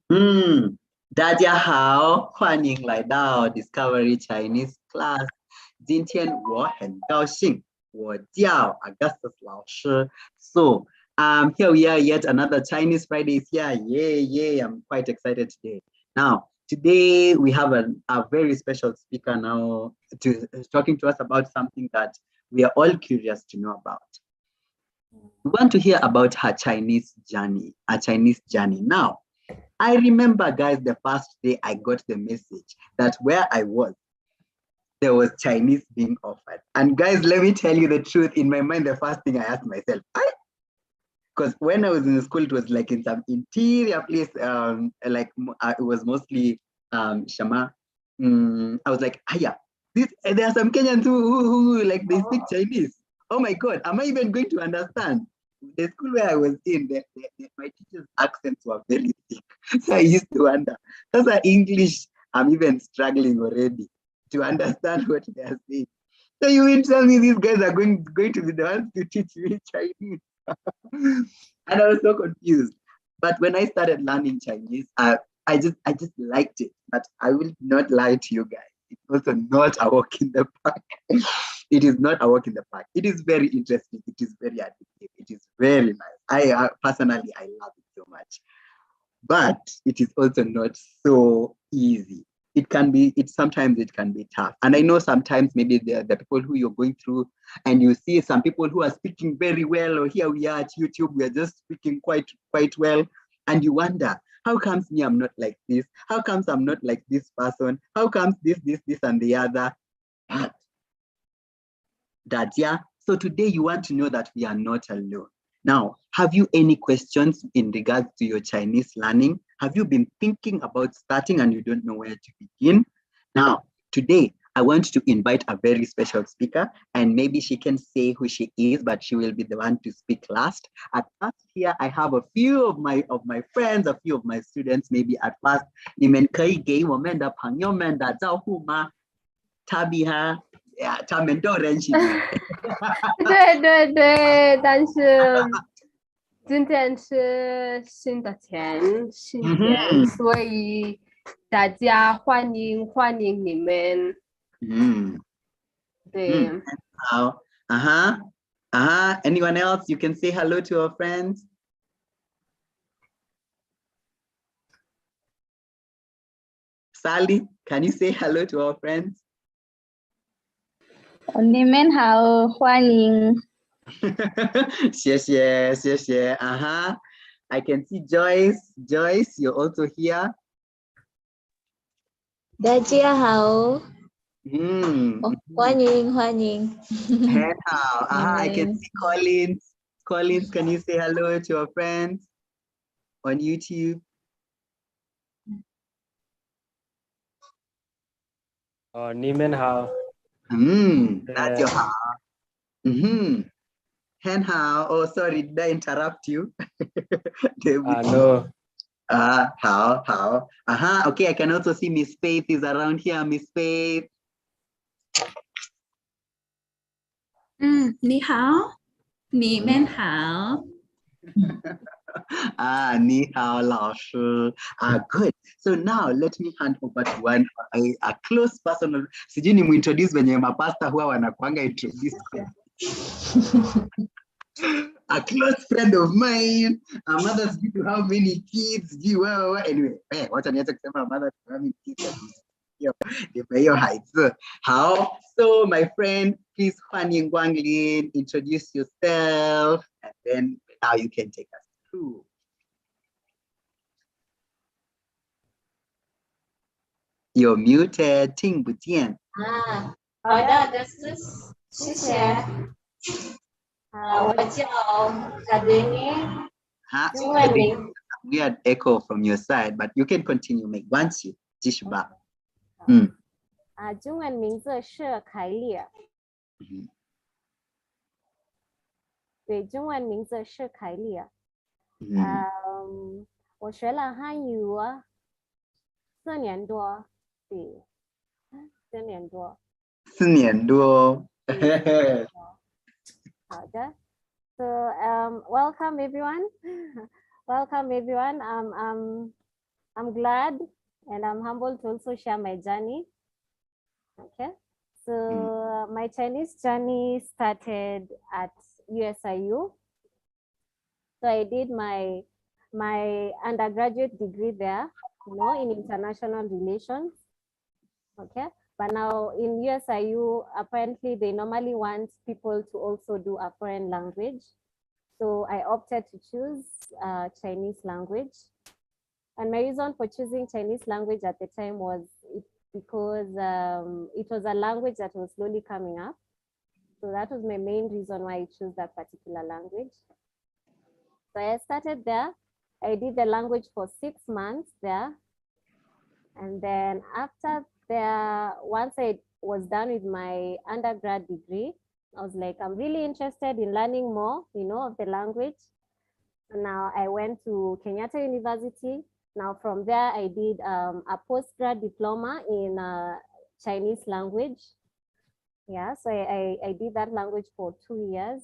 嗯，大家好，欢迎来到 Discovery Chinese Class。今天我很高兴，我叫 Augustus 老师。So, here we are yet another Chinese Friday is here. Yay, yay, I'm quite excited today. Now, today we have a very special speaker now talking to us about something that we are all curious to know about. We want to hear about her Chinese journey, a Chinese journey. Now, I remember, guys, the first day I got the message that where I was, there was Chinese being offered. And guys, let me tell you the truth. In my mind, the first thing I asked myself, because when I was in school, it was like in some interior place, it was mostly Shama. I was like, yeah, there are some Kenyans who like they speak Chinese. Oh my God, am I even going to understand? The school where I was in, my teachers' accents were very thick. So I used to wonder, because English, I'm even struggling already to understand what they are saying. So you will tell me these guys are going to be the ones to teach me Chinese. And I was so confused. But when I started learning Chinese, I just liked it. But I will not lie to you guys. It's also not a walk in the park. It is not a walk in the park. It is very interesting. It is very addictive. It is very nice. I personally I love it so much. But it is also not so easy. Sometimes it can be tough. And I know sometimes maybe the people who you're going through and you see some people who are speaking very well, or here we are at YouTube, we are just speaking quite well. And you wonder, how comes me I'm not like this? How comes I'm not like this person? How comes this, and the other? Yeah. So today you want to know that we are not alone. Now, have you any questions in regards to your Chinese learning? Have you been thinking about starting and you don't know where to begin? Now, today, I want to invite a very special speaker, and maybe she can say who she is, but she will be the one to speak last. At first, here I have a few of my friends, a few of my students. Maybe at first, 你们可以给我们的朋友们打招呼吗？他比哈，他们都认识你。对，但是今天是新的天，所以大家欢迎你们。对。好，Anyone else? You can say hello to our friends. Sally, can you say hello to our friends? 你们好，欢迎。谢谢。I can see Joyce. Joyce, you're also here. 大家好。欢迎。很好。I can see Collins. Collins, can you say hello to our friends on YouTube? 你们好。大家好。很好。Oh, sorry, did I interrupt you? No.好。Okay, I can also see Miss Faith is around here. Miss Faith. 你好，你们好。你好，老师。Good. So now let me hand over to a close person. Sijui ni muintroduce venye mapasta huwa wanakuanga introduce. A close friend of mine. A mother's due to how many kids? Anyway, wacha niache kusema mother to how many kids. How? So my friend, please Huan Ying Guanglin, introduce yourself, and then now you can take us through. You're muted, 听不见。好的，谢谢。我叫卡德尼，中文名。We had echo from your side, but you can continue. 没关系，继续吧。中文名字是凯莉。对，中文名字是凯莉。我学了汉语4年多，对，4年多。4年多。好的。So welcome everyone. Welcome everyone. I'm glad and I'm humbled to also share my journey. Okay. So my Chinese journey started at USIU. So I did my undergraduate degree there, in international relations. Okay. But now in USIU, apparently they normally want people to also do a foreign language. So I opted to choose Chinese language. And my reason for choosing Chinese language at the time was because it was a language that was slowly coming up. So that was my main reason why I chose that particular language. So I started there. I did the language for 6 months there. And then after there, once I was done with my undergrad degree, I was like, I'm really interested in learning more, of the language. So now I went to Kenyatta University. Now from there, I did a postgrad diploma in Chinese language. Yeah, so I did that language for 2 years.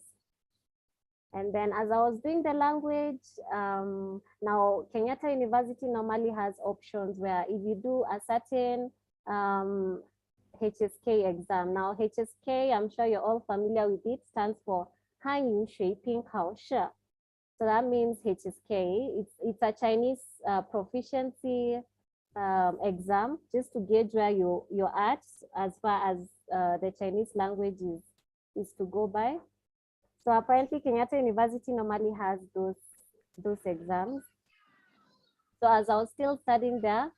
And then as I was doing the language, now Kenyatta University normally has options where if you do a certain HSK exam. Now HSK, I'm sure you're all familiar with it, stands for Hanyu Shuiping Kaoshi. So that means HSK. It's a Chinese proficiency exam just to gauge where you're at as far as the Chinese language is to go by. So apparently Kenyatta University normally has those exams. So as I was still studying there,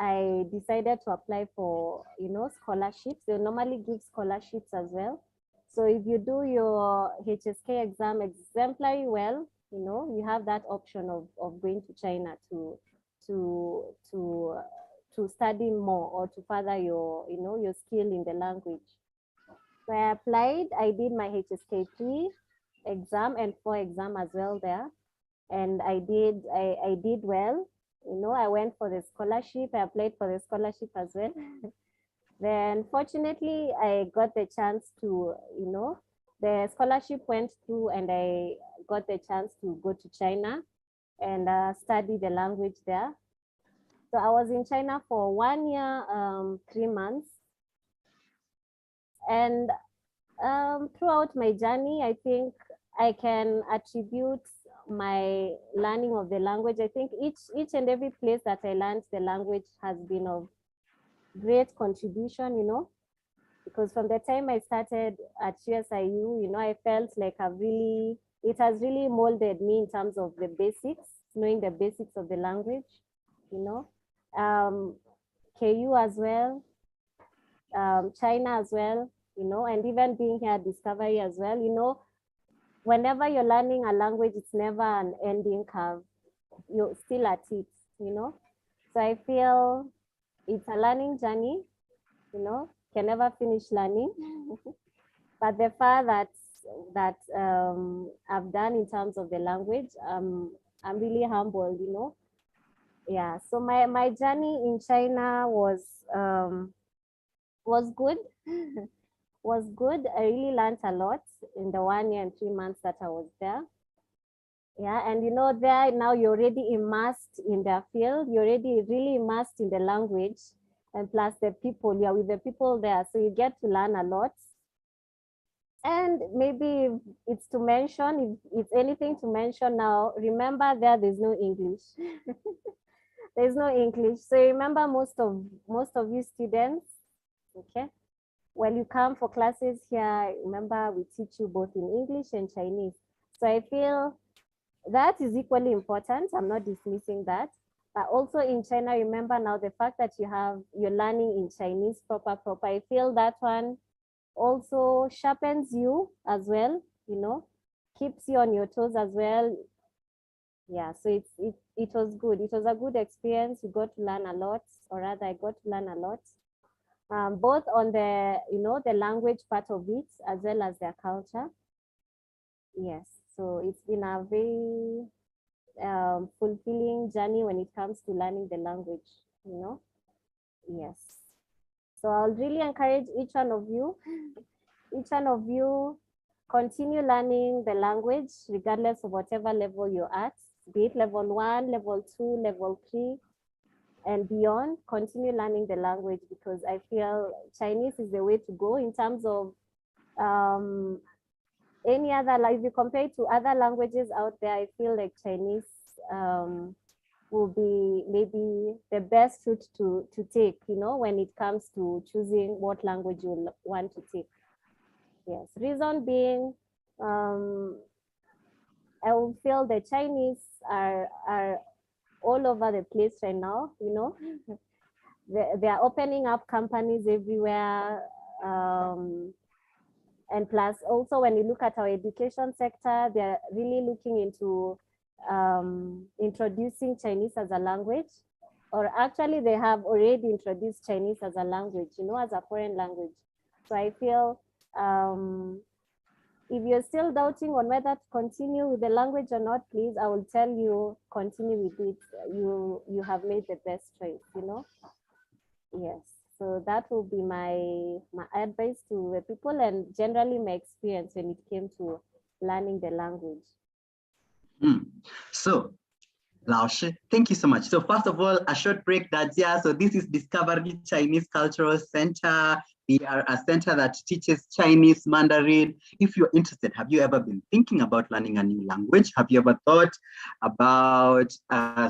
I decided to apply for, scholarships. They normally give scholarships as well. So if you do your HSK exam exemplary well, you have that option of going to China to study more or to further your, your skill in the language. So I applied, I did my HSK3 exam and 4 exam as well there. And I did well. I went for the scholarship. I applied for the scholarship as well. Then fortunately, I got the chance to, the scholarship went through and I got the chance to go to China and study the language there. So I was in China for 1 year, 3 months. And throughout my journey, I think I can attribute my learning of the language. I think each and every place that I learned the language has been of great contribution, because from the time I started at USIU, I felt like it has really molded me in terms of the basics, knowing the basics of the language, KU as well, China as well, and even being here at Discovery as well, whenever you're learning a language, it's never an ending curve. You're still at it, So I feel it's a learning journey, can never finish learning. But the far that I've done in terms of the language, I'm really humbled, Yeah, so my journey in China was good. Was good. I really learned a lot in the 1 year and 3 months that I was there. Yeah, and there now you're already immersed in their field, you're already really immersed in the language, and plus the people, you're with the people there, so you get to learn a lot. And maybe it's to mention, if it's anything to mention now, remember there's no English. There's no English. So remember most of you students, okay? When you come for classes here, remember we teach you both in English and Chinese. So I feel that is equally important. I'm not dismissing that. But also in China, remember now the fact that you're learning in Chinese proper. I feel that one also sharpens you as well, keeps you on your toes as well. Yeah, so it was good. It was a good experience. You got to learn a lot, or rather I got to learn a lot. Both on the, the language part of it, as well as their culture. Yes, so it's been a very fulfilling journey when it comes to learning the language, Yes. So I'll really encourage each one of you, continue learning the language, regardless of whatever level you're at, be it level 1, level 2, level 3. and beyond, continue learning the language, because I feel Chinese is the way to go in terms of any other, like if you compare it to other languages out there, I feel like Chinese will be maybe the best route to take, when it comes to choosing what language you want to take. Yes, reason being, I will feel the Chinese are all over the place right now, they are opening up companies everywhere. And plus also when you look at our education sector, they're really looking into introducing Chinese as a language, or actually they have already introduced Chinese as a language, as a foreign language. So I feel if you're still doubting on whether to continue with the language or not, please, I will tell you, continue with it. You have made the best choice, Yes. So that will be my advice to the people, and generally my experience when it came to learning the language. So, 老师, thank you so much. So first of all, a short break, Dajia. So this is Discovery Chinese Cultural Center. We are a center that teaches Chinese Mandarin. If you're interested, have you ever been thinking about learning a new language? Have you ever thought about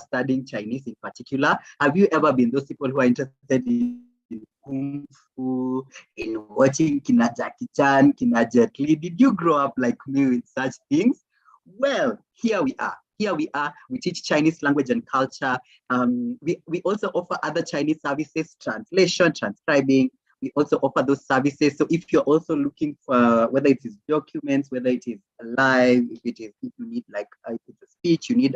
studying Chinese in particular? Have you ever been those people who are interested in Kung Fu, in watching Kina Jackie Chan, Kina Jet Li? Did you grow up like me with such things? Well, here we are. We teach Chinese language and culture. We also offer other Chinese services, translation, transcribing. We also offer those services. So if you're also looking for, whether it is documents, whether it is live, if you need like if it's a speech, you need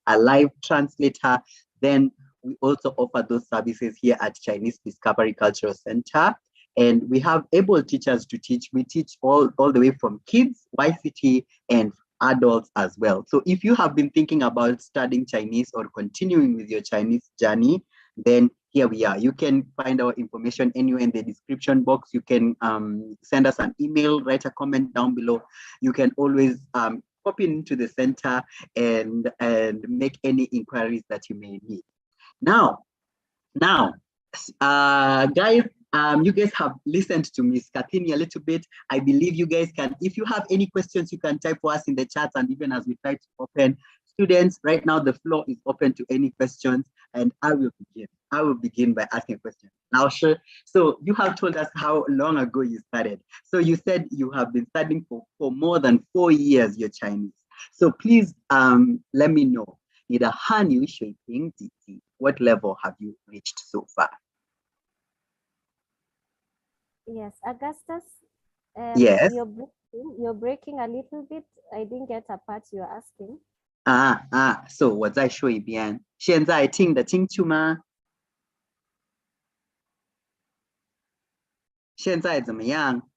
a live translator, then we also offer those services here at Chinese Discovery Cultural Center. And we have able teachers to teach. We teach all the way from kids, YCT, and adults as well. So if you have been thinking about studying Chinese or continuing with your Chinese journey, then here we are. You can find our information anywhere in the description box. You can send us an email, write a comment down below. You can always pop into the center and make any inquiries that you may need. Now, guys, you guys have listened to Miss Kathini a little bit. I believe you guys can, if you have any questions, you can type for us in the chat, and even as we try to open, students, right now the floor is open to any questions, and I will begin by asking a question. Now, sure. So you have told us how long ago you started. So you said you have been studying for more than 4 years, your Chinese. So please let me know, what level have you reached so far? Yes, Augustus. Yes. You're breaking a little bit. I didn't get a part you're asking. So 我再说一遍，现在听得清楚吗？现在怎么样？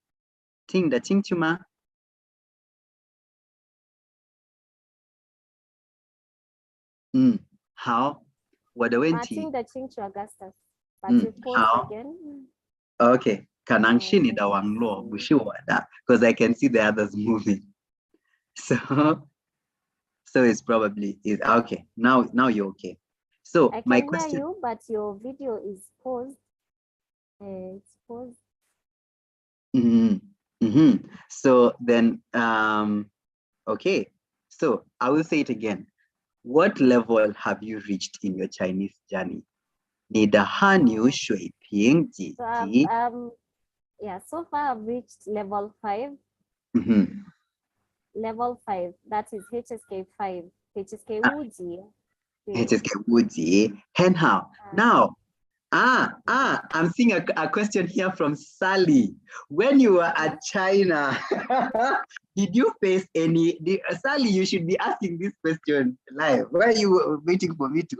听得清楚吗？好，我的问题。听得清楚 Augustus. But you pause again. Okay, 可能是你的网络，不是我的 because I can see the others moving. So it's probably okay. Now you're okay. So I my can question. hear you, but your video is paused. It's paused. So then, okay. So I will say it again. What level have you reached in your Chinese journey? 你的汉语水平几级？ Yeah, so far I've reached level 5. Level 5, that is HSK 5. HSK 5级。HSK 5级，很好。Now, I'm seeing a question here from Sally. When you were at China, did you face any? Sally, you should be asking this question live. Why are you waiting for me to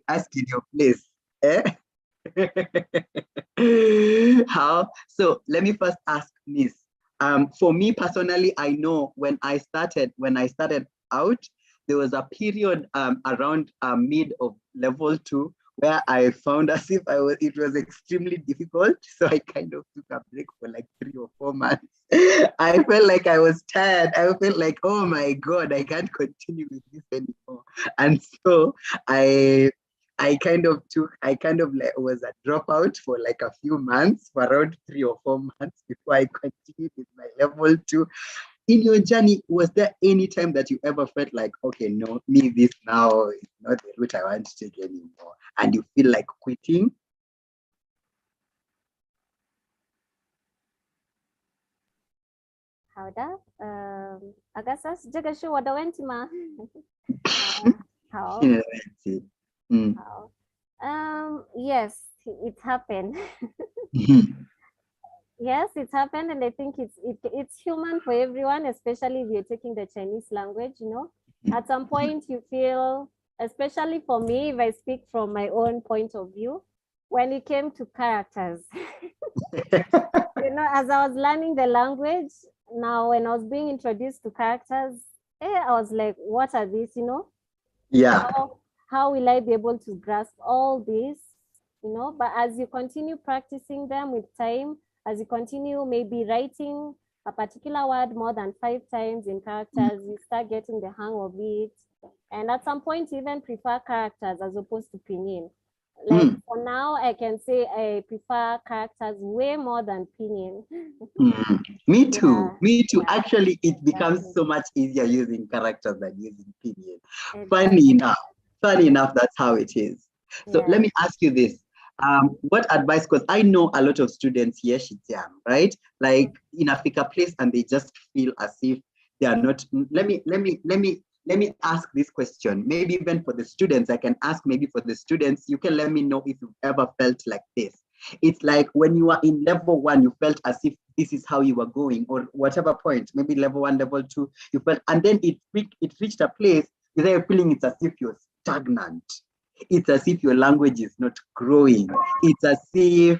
ask in your place? How? So let me first ask Miss. For me personally, I know when I started out, there was a period around mid of level 2 where I found as if it was extremely difficult. So I kind of took a break for like 3 or 4 months. I felt like I was tired. I felt like, oh my God, I can't continue with this anymore. And so I I kind of was a dropout for like a few months, for around 3 or 4 months before I continued with my level 2. In your journey, was there any time that you ever felt like, okay, no, me, this now is not the route I want to take anymore, and you feel like quitting? Howda? Agasas, jaga shu wada wenti ma. How? Yes, it happened. Yes, it's happened, and I think it's human for everyone, especially if you're taking the Chinese language. You know, at some point you feel, especially for me, if I speak from my own point of view, when it came to characters, you know, as I was learning the language, now when I was being introduced to characters, I was like, what are these? You know, Yeah. How will I be able to grasp all this? You know, but as you continue practicing them with time, as you continue maybe writing a particular word more than 5 times in characters, you start getting the hang of it. And at some point, you even prefer characters as opposed to pinyin. Like for now, I can say I prefer characters way more than pinyin. Me too. Yeah, Me too. yeah. Actually, it becomes Exactly. so much easier using characters than using pinyin. Exactly. Funny enough, that's how it is. So let me ask you this. What advice, because I know a lot of students here, Shitiam, right? Like in Africa Place, and they just feel as if they are not. Let me ask this question. Maybe even for the students, I can ask maybe for the students, you can let me know if you've ever felt like this. It's like when you are in level 1, you felt as if this is how you were going, or whatever point, maybe level 1, level 2, you felt, and then it reached a place where you're feeling it's as if you're stagnant. It's as if your language is not growing. It's as if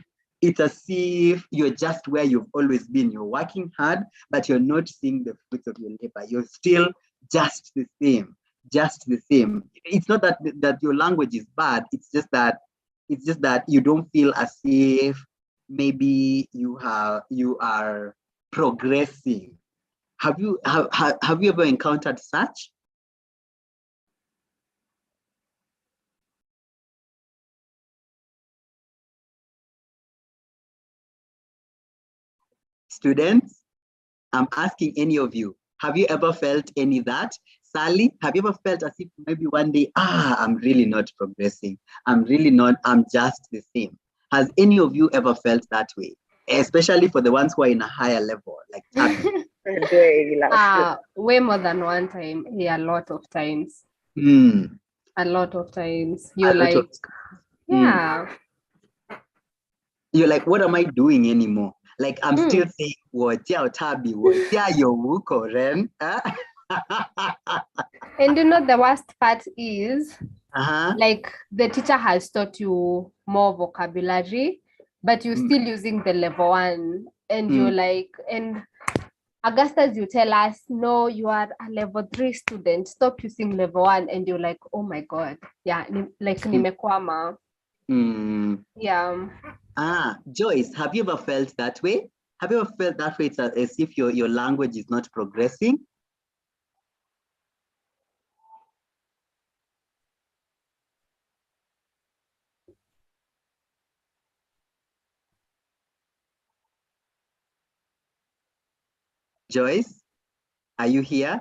you're just where you've always been. You're working hard, but you're not seeing the fruits of your labor. You're still just the same. It's not that your language is bad. It's just that you don't feel as if maybe you are progressing. Have you ever encountered such? Students, I'm asking any of you, have you ever felt any that? Sally, have you ever felt as if maybe one day, I'm really not progressing. I'm just the same. Has any of you ever felt that way? Especially for the ones who are in a higher level, like way more than one time. Yeah, a lot of times. A lot of times. You're like, yeah. You're like, what am I doing anymore? Like, I'm still saying, 我叫 Tabi, 我加油五口人. And you know, the worst part is, like, the teacher has taught you more vocabulary, but you're still using the level 1. And you're like, and Augustus, you tell us, no, you are a level 3 student. Stop using level 1. And you're like, oh my God. Yeah, like, nimekwama. Yeah. Joyce, have you ever felt that way? Have you ever felt that way? It's as if your language is not progressing? Joyce, are you here?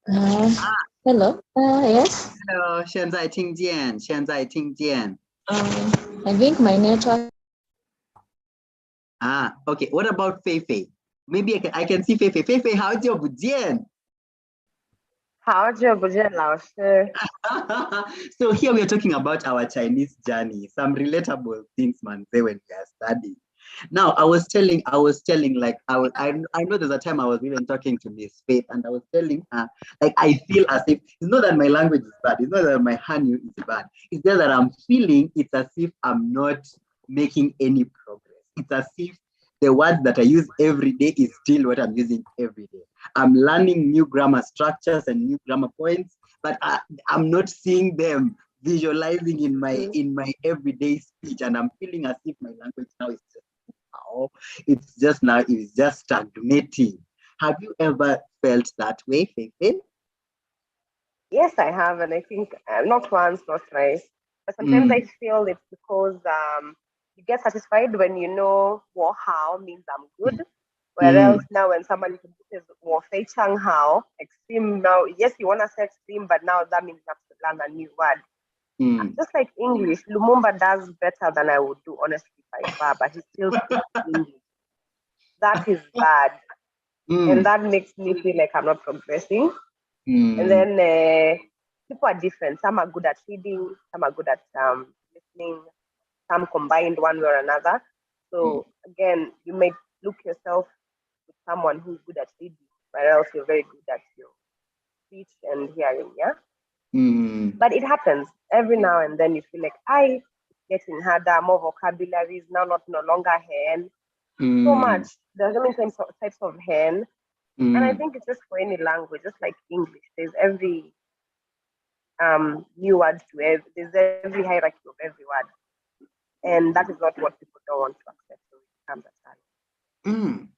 Hello. Yes. Hello, 现在听见. I think my network. Okay. What about Fei Fei? Maybe I can see Fei Fei. Fei Fei, 好久不见. 好久不见，老师。So here we are talking about our Chinese journey, some relatable things, man, say when we are studying. Now, I was telling, like, I know there's a time I was even talking to Miss Faith, and I was telling her, like, I feel as if, it's not that my language is bad, it's not that my Hanyu is bad, it's just that I'm feeling it's as if I'm not making any progress. It's as if the words that I use every day is still what I'm using every day. I'm learning new grammar structures and new grammar points, but I'm not seeing them visualizing in my everyday speech, and I'm feeling as if my language now is just stagnating. Have you ever felt that way, Fefe? Yes, I have, and I think not once, not twice, but sometimes I feel it's because you get satisfied when you know what how means I'm good. Whereas now when somebody says "wo fei chang hao," extreme now, yes, you want to say extreme, but now that means you have to learn a new word. Just like English, Lumumba does better than I would do, honestly, by far, but he still speaks English. That is bad. And that makes me feel like I'm not progressing. And then people are different. Some are good at reading, some are good at listening, some combined one way or another. So again, you may look yourself with someone who's good at reading, but else you're very good at your speech and hearing, yeah? But it happens every now and then. You feel like I getting harder, more vocabularies now, not no longer hen. So much. There's so many types of hen. And I think it's just for any language, just like English. There's every new words to every, there's every hierarchy of every word. And that is not what people don't want to accept. So it becomes a challenge.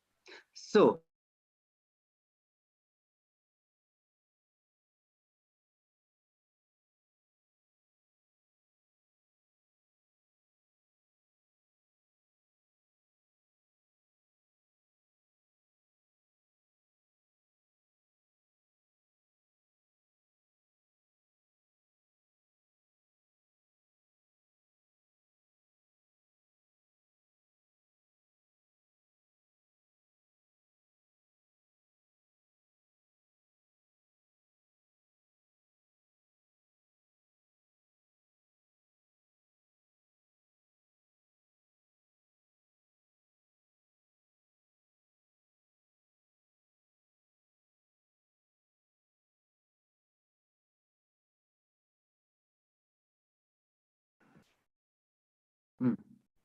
So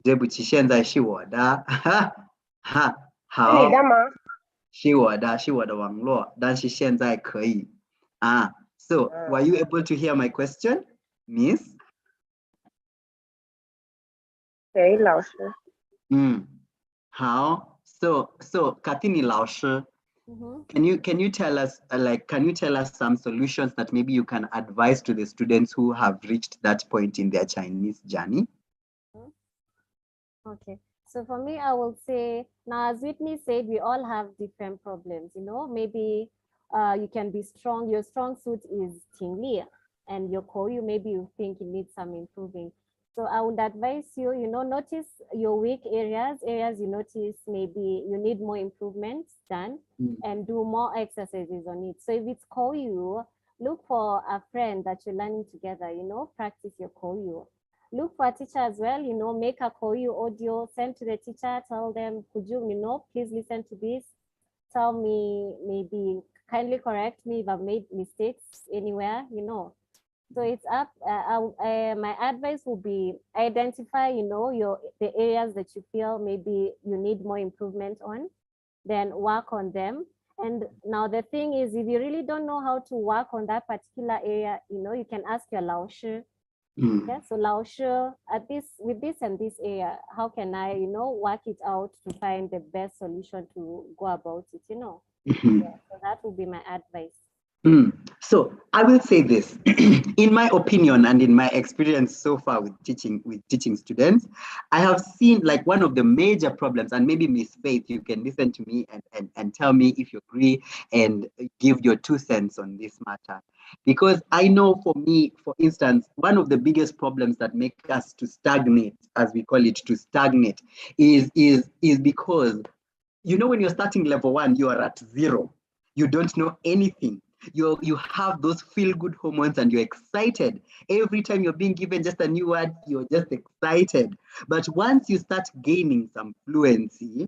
对不起，现在是我的，哈，好，是我的网络，但是现在可以啊。So, were you able to hear my question, Miss? 谁老师？好。So, Katini 老师 can you tell us some solutions that maybe you can advise to the students who have reached that point in their Chinese journey? Okay, so for me, I will say, now as Whitney said, we all have different problems, maybe you can be strong, your strong suit is Tingli, and your Koryu, maybe you think it needs some improving. So I would advise you, notice your weak areas you notice maybe you need more improvements done, and do more exercises on it. So if it's Koryu, look for a friend that you're learning together, practice your Koryu. Look for a teacher as well, make a Koryu audio, send to the teacher, tell them, could you, please listen to this. Tell me, maybe kindly correct me if I've made mistakes anywhere, So it's up, my advice would be identify, the areas that you feel maybe you need more improvement on, then work on them. And now the thing is, if you really don't know how to work on that particular area, you can ask your Laoshi. Okay, so Laoshi, with this and this area, how can I, work it out to find the best solution to go about it, Yeah, so that would be my advice. So I will say this, in my opinion and in my experience so far with teaching students, I have seen like one of the major problems, and maybe Miss Faith, you can listen to me and tell me if you agree and give your 2 cents on this matter. Because I know for me, for instance, one of the biggest problems that make us to stagnate, as we call it, to stagnate, is because, when you're starting level 1, you are at 0. You don't know anything. You have those feel-good hormones and you're excited. Every time you're being given just a new word, you're just excited. But once you start gaining some fluency,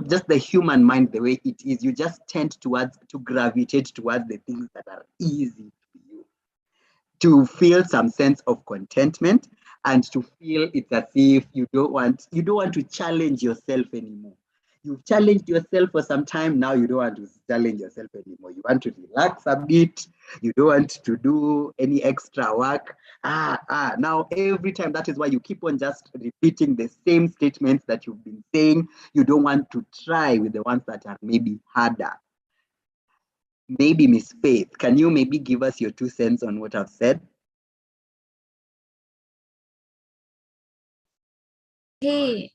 just the human mind, the way it is, you just tend to gravitate towards the things that are easy to you, to feel some sense of contentment, and to feel it's as if you don't want to challenge yourself anymore. You've challenged yourself for some time. Now you don't want to challenge yourself anymore. You want to relax a bit. You don't want to do any extra work. Now every time, that is why you keep on just repeating the same statements that you've been saying. You don't want to try with the ones that are maybe harder. Maybe Miss Faith, can you maybe give us your 2 cents on what I've said? Hey,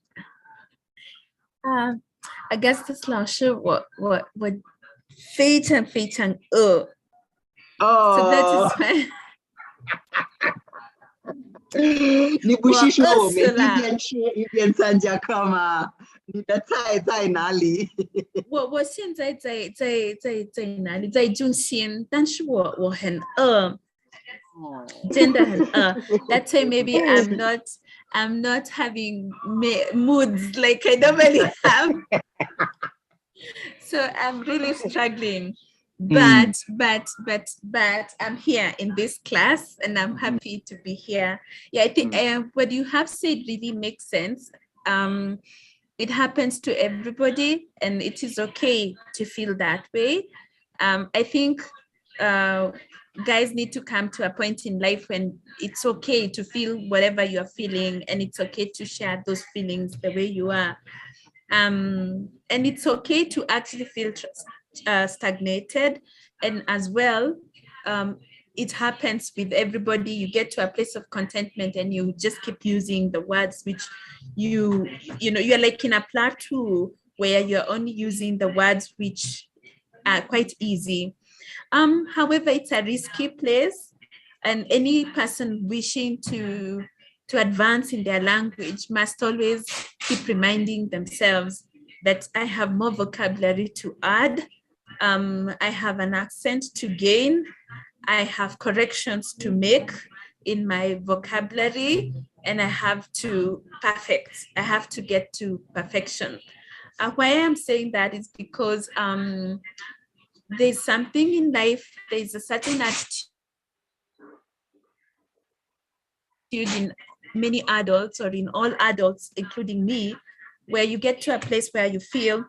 Augustus 老师，我非常非常饿。So that is why 你不是说我们一边吃一边参加课吗？你的菜在哪里？我现在在哪里？在中心，但是我很饿，真的很饿。Let's say maybe I'm not having moods like I normally have. So I'm really struggling. But I'm here in this class and I'm happy to be here. Yeah, I think what you have said really makes sense. It happens to everybody and it is okay to feel that way. I think guys need to come to a point in life when it's okay to feel whatever you're feeling and it's okay to share those feelings the way you are. And it's okay to actually feel stagnated, and as well it happens with everybody. You get to a place of contentment and you just keep using the words which you're like in a plateau where you're only using the words which are quite easy. However, it's a risky place, and any person wishing to advance in their language must always keep reminding themselves that I have more vocabulary to add. I have an accent to gain. I have corrections to make in my vocabulary, and I have to perfect. I have to get to perfection. Why I'm saying that is because there's something in life, there's a certain attitude in many adults or in all adults, including me, where you get to a place where you feel,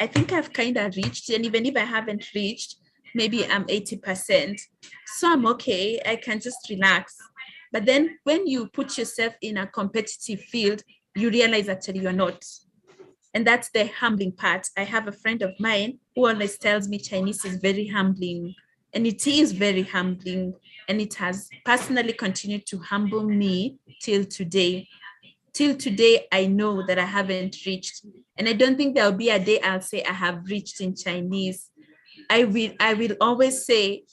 I think I've kind of reached, and even if I haven't reached, maybe I'm 80%. So I'm okay, I can just relax. But then when you put yourself in a competitive field, you realize actually you're not. And that's the humbling part. I have a friend of mine who always tells me Chinese is very humbling, and it is very humbling, and it has personally continued to humble me till today. Till today, I know that I haven't reached, and I don't think there'll be a day I'll say I have reached in Chinese. I will always say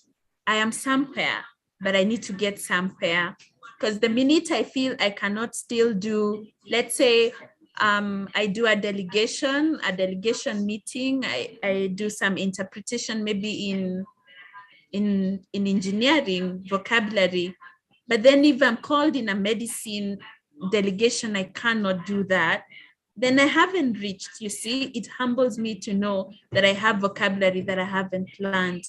I am somewhere, but I need to get somewhere. Because the minute I feel I cannot still do, let's say, I do a delegation meeting, I do some interpretation, maybe in engineering vocabulary. But then if I'm called in a medicine delegation, I cannot do that. Then I haven't reached, you see. It humbles me to know that I have vocabulary that I haven't learned.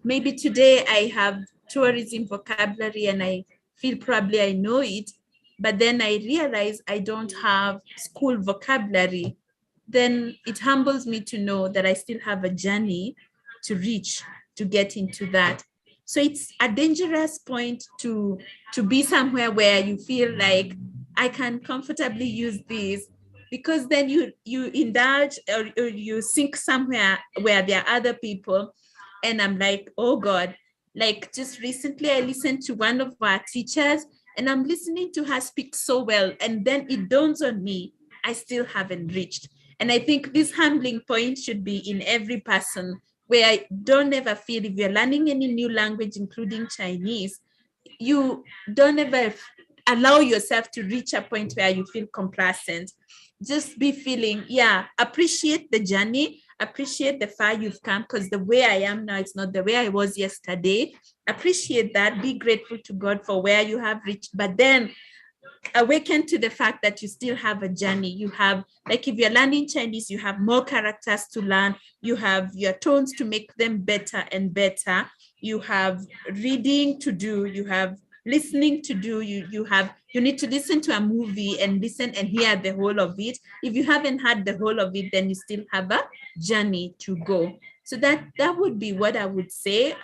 Maybe today I have tourism vocabulary and I feel probably I know it, but then I realize I don't have school vocabulary. Then it humbles me to know that I still have a journey to reach to get into that. So it's a dangerous point to be somewhere where you feel like I can comfortably use this, because then you indulge or you sink somewhere where there are other people. And I'm like, oh God, like just recently I listened to one of our teachers and I'm listening to her speak so well. And then it dawns on me, I still haven't reached. And I think this humbling point should be in every person, where I don't ever feel, if you're learning any new language, including Chinese, you don't ever allow yourself to reach a point where you feel complacent. Just be feeling, yeah, appreciate the journey, appreciate the far you've come, because the way I am now is not the way I was yesterday. Appreciate that, be grateful to God for where you have reached, but then awaken to the fact that you still have a journey. You have, like if you're learning Chinese, you have more characters to learn, you have your tones to make them better and better, you have reading to do, you have listening to do, you need to listen to a movie and listen and hear the whole of it. If you haven't had the whole of it, then you still have a journey to go. So that would be what I would say.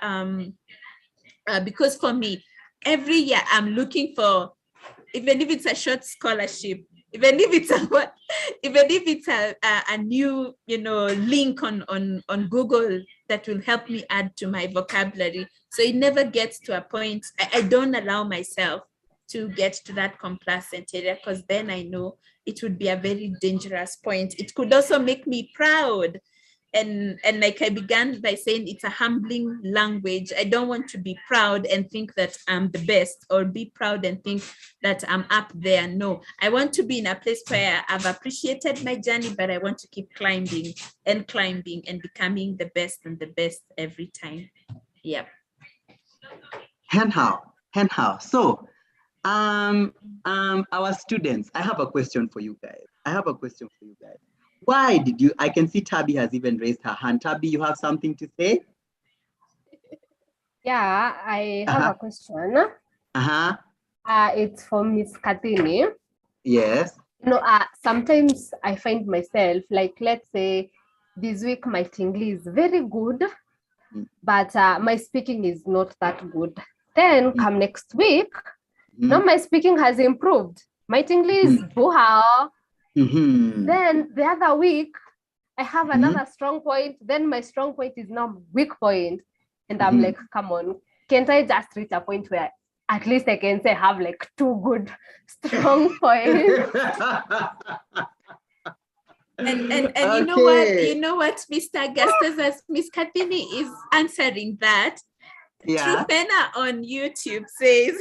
Because for me, every year I'm looking for, even if it's a short scholarship, even if it's a new, link on Google that will help me add to my vocabulary. So it never gets to a point. I don't allow myself to get to that complacent area, because then I know it would be a very dangerous point. It could also make me proud. And like I began by saying, it's a humbling language. I don't want to be proud and think that I'm the best, or be proud and think that I'm up there. No, I want to be in a place where I've appreciated my journey, but I want to keep climbing and becoming the best and the best every time. Yeah. Henhao. So, our students, I have a question for you guys. Why did you, I can see Tabby has even raised her hand. Tabby, you have something to say? Yeah, I have a question. It's from Miss Kathini. Yes. Sometimes I find myself, like, let's say this week my English is very good, but my speaking is not that good. Then come next week, now my speaking has improved. My English is buha. Then the other week, I have another strong point. Then my strong point is now weak point. And I'm like, come on, can't I just reach a point where at least I can say I have like 2 good strong points? And okay. you know what, Mr. Augustus, as Miss Kathini is answering that, Trufena on YouTube says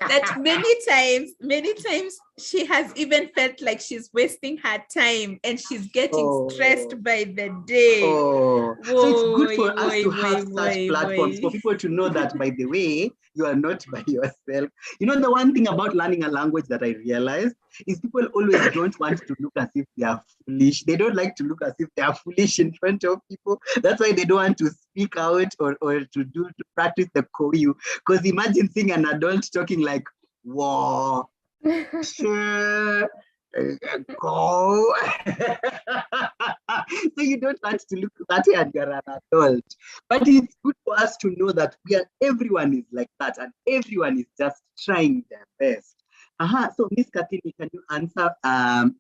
that many times she has even felt like she's wasting her time and she's getting stressed by the day. So it's good for us to have such platforms for people to know that, by the way, you are not by yourself. The one thing about learning a language that I realized is people always don't want to look as if they are foolish. They don't like to look as if they are foolish in front of people. That's why they don't want to speak out or to practice the koyu. Because imagine seeing an adult talking like, whoa, sure, go. So you don't want to look that way and you're an adult. But it's good for us to know that everyone is like that and everyone is just trying their best. So Miss Kathini, can you answer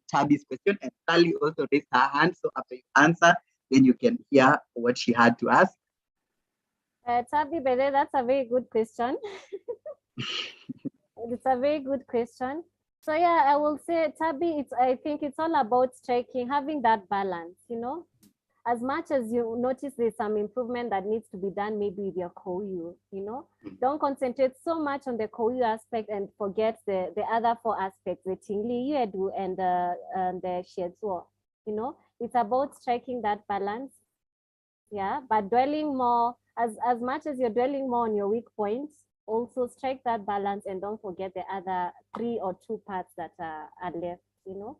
Tabby's question? And Sally also raised her hand. So after you answer, then you can hear what she had to ask. Tabby, that's a very good question. It's a very good question. So yeah, I will say, Tabby, I think it's all about having that balance, as much as you notice there's some improvement that needs to be done, maybe with your koyu, don't concentrate so much on the koyu aspect and forget the other 4 aspects, the tingli, yuedu, and the shiezuo. It's about striking that balance. Yeah, but dwelling more, as much as you're dwelling more on your weak points, also strike that balance and don't forget the other 3 or 2 parts that are left, So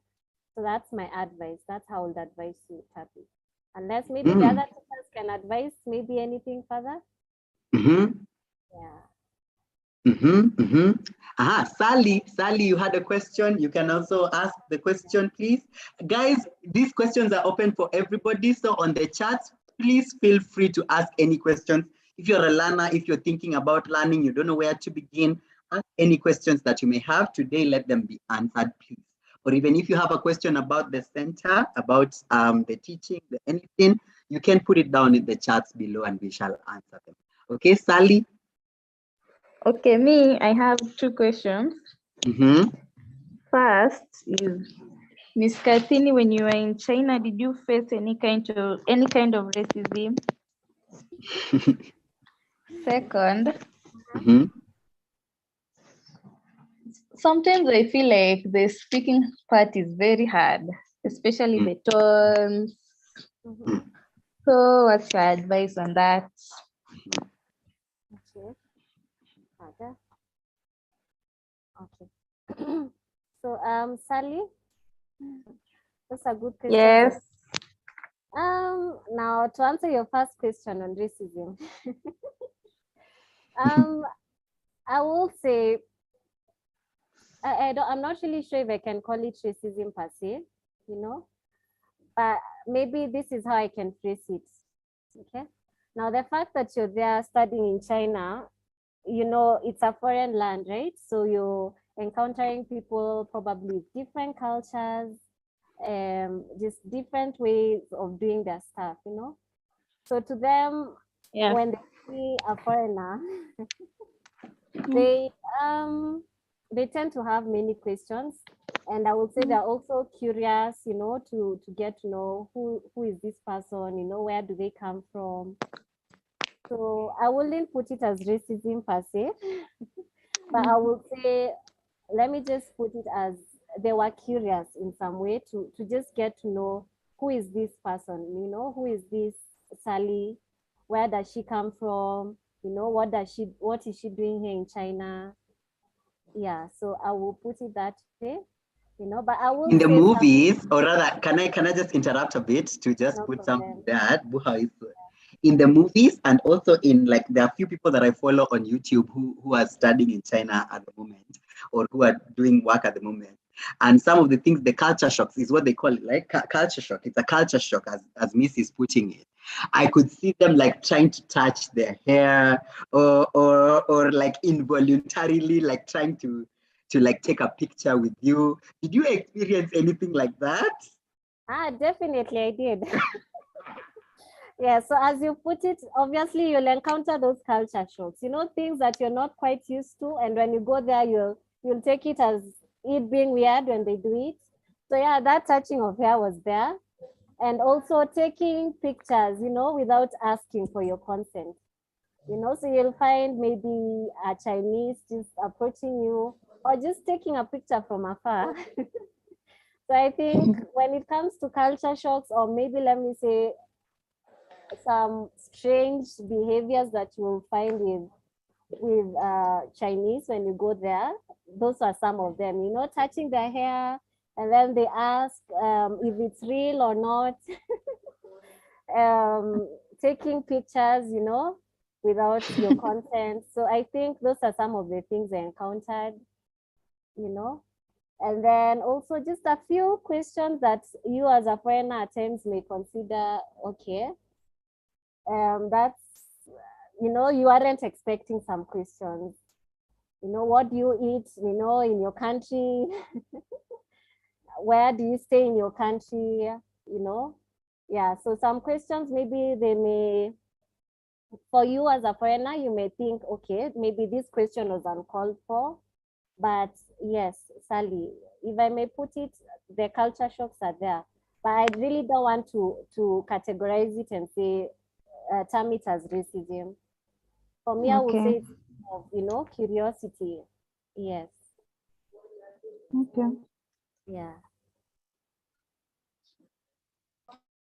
that's my advice. That's how I would advise you, Tabby. Unless maybe the other teachers can advise maybe anything further. Yeah. Sally, you had a question. You can also ask the question, please. Guys, these questions are open for everybody. So on the chat, please feel free to ask any questions. If you're a learner, if you're thinking about learning, you don't know where to begin, ask any questions that you may have today, let them be answered, please. Or even if you have a question about the center, about the teaching, anything, you can put it down in the chats below and we shall answer them. Okay, Sally? Okay, I have 2 questions. First is, Miss Kathini, when you were in China, did you face any kind of racism? Second, sometimes I feel like the speaking part is very hard, especially the tones. So what's your advice on that? Okay. So Sally, that's a good question. Yes. Now to answer your first question on racism, I will say I'm not really sure if I can call it racism per se, but maybe this is how I can phrase it. Okay. Now the fact that you're there studying in China, it's a foreign land, right? So encountering people probably with different cultures, just different ways of doing their stuff, you know. So to them, when they see a foreigner, they tend to have many questions, and I would say they're also curious, you know, to get to know who is this person, you know, where do they come from. So I wouldn't put it as racism per se, but I would say, let me just put it as they were curious in some way to just get to know who is this person, you know, who is this Sally, where does she come from, you know, what is she doing here in China. Yeah, so I will put it that way, you know, but I will in the say movies, or rather, can I just interrupt a bit to just no put problem. something there? In the movies, and also in, like, there are a few people that I follow on YouTube who are studying in China at the moment, or who are doing work at the moment. And some of the things, the culture shocks is what they call it, like culture shock. It's a culture shock, as Miss is putting it. I could see them like trying to touch their hair, or like involuntarily like trying to like take a picture with you. Did you experience anything like that? Definitely I did. Yeah, so as you put it, obviously you'll encounter those culture shocks, you know, things that you're not quite used to, and when you go there, you'll take it as it being weird when they do it. So yeah, that touching of hair was there, and also taking pictures, you know, without asking for your consent. You know, so you'll find maybe a Chinese just approaching you, or just taking a picture from afar. So I think when it comes to culture shocks, or maybe let me say some strange behaviors that you will find with Chinese when you go there, those are some of them, you know, touching their hair, and then they ask if it's real or not. Taking pictures, you know, without your consent. So I think those are some of the things I encountered, you know. And then also just a few questions that you as a foreigner at times may consider, okay, that's, you know, you aren't expecting some questions. You know, what do you eat, you know, in your country? Where do you stay in your country? You know? Yeah, so some questions maybe they may, for you as a foreigner, you may think, okay, maybe this question was uncalled for. But yes, Sally, if I may put it, the culture shocks are there. But I really don't want to categorize it and say, term it as racism. For me, I would say it's of, you know, curiosity. Yes. Okay. Yeah.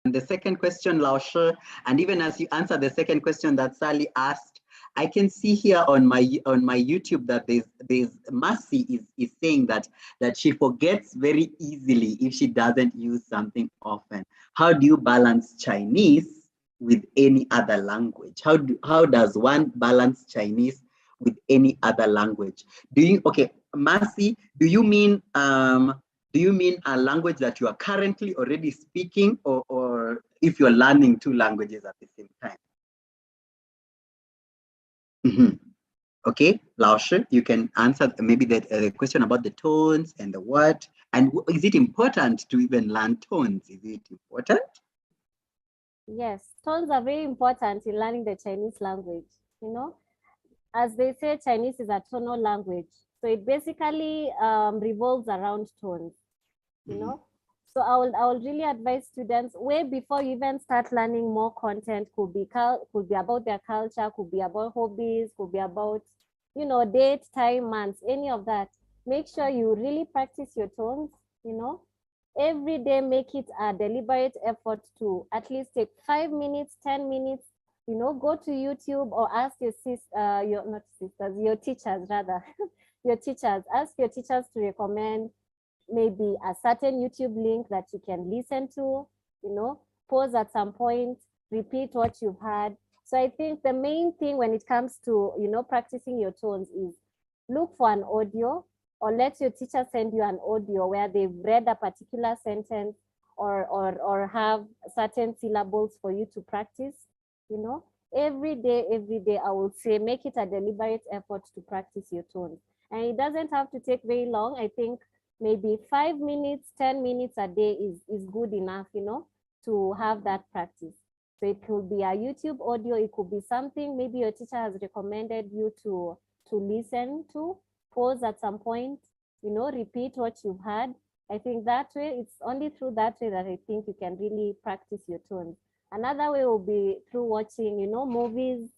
And the second question, Laoshe, and even as you answer the second question that Sally asked, I can see here on my YouTube that there's Mercy is saying that she forgets very easily if she doesn't use something often. How do you balance Chinese with any other language? How does one balance Chinese with any other language? Mercy, do you mean a language that you are currently already speaking, or if you're learning two languages at the same time? Mm-hmm. Okay, Laoshe, you can answer maybe the question about the tones and the what, and is it important to even learn tones? Is it important? Yes, tones are very important in learning the Chinese language. You know, as they say, Chinese is a tonal language. So it basically revolves around tones, you know. So I will really advise students way before you even start learning more content. Could be about their culture, could be about hobbies, could be about, you know, date, time, months, any of that. Make sure you really practice your tones, you know. Every day, make it a deliberate effort to at least take 5 minutes, 10 minutes, you know, go to YouTube or ask your your teachers rather, your teachers, ask your teachers to recommend maybe a certain YouTube link that you can listen to, you know, pause at some point, repeat what you've heard. So I think the main thing when it comes to, you know, practicing your tones is look for an audio, or let your teacher send you an audio where they've read a particular sentence, or have certain syllables for you to practice, you know. Every day, I would say make it a deliberate effort to practice your tones. And it doesn't have to take very long. I think maybe 5 minutes, 10 minutes a day is good enough, you know, to have that practice. So it could be a YouTube audio, it could be something maybe your teacher has recommended you to listen to, pause at some point, you know, repeat what you've heard. I think that way, it's only through that way that I think you can really practice your tones. Another way will be through watching, you know, movies,